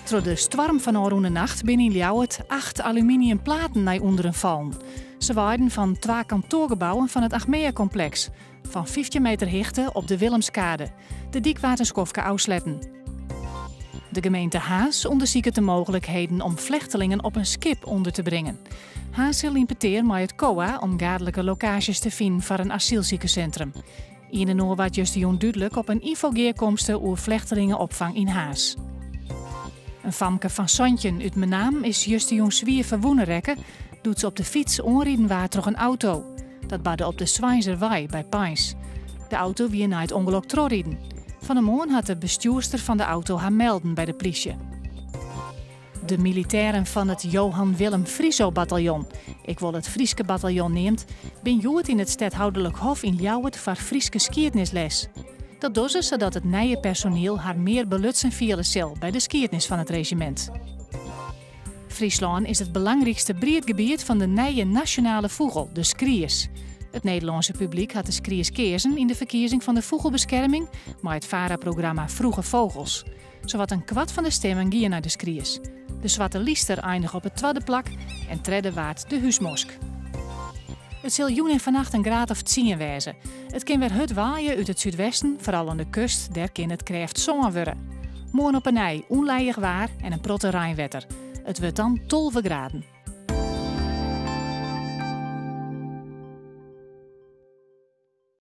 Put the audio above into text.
Door de storm van de nacht binnen in Ljouwert 8 aluminium platen naar onderen vallen. Ze waaiden van 2 kantoorgebouwen van het Achmea-complex. Van 15 meter hoogte op de Willemskade. De Diekwaterskofke Ausletten. De gemeente Haas onderzoekt de mogelijkheden om vluchtelingen op een skip onder te brengen. Haas wil impeteer met het COA om gaardelijke locaties te vinden voor een asielziekencentrum. In de Noor wordt juist duidelijk op een infogeerkomsten over vluchtelingenopvang in Haas. Een famke van Sontjen uit Menaam is juist zwier verwoenerekken, doet ze op de fiets onrieden waar door een auto. Dat badde op de Zwijnzerwei bij Pijns. De auto wie na het ongeluk trorrieden. Van de morgen had de bestuurster van de auto haar melden bij de politie. De militairen van het Johan Willem Frieso-bataljon, ik wil het Frieske bataljon neemt, ben joerd in het stadhoudelijk hof in Ljouwert voor Frieske skiertnisles. Dat doen ze zodat het nieuwe personeel haar meer belutsen vielen zal bij de skiertnis van het regiment. Friesland is het belangrijkste breedgebied van de nieuwe nationale vogel, de skriers. Het Nederlandse publiek had de skriers keersen in de verkiezing van de vogelbescherming, maar het VARA-programma Vroege Vogels. Zowat een kwart van de stemmen gingen naar de skriers. De zwarte liester eindigt op het tweede plak en tredde waard de huismosk. Het zal en vannacht een graad of 10 wezen. Het kan weer hut waaien uit het zuidwesten, vooral aan de kust, daar kan het krijgt zon worden. Morgen op een ei, onleidig waar en een protte rijnwetter. Het wordt dan 12 graden.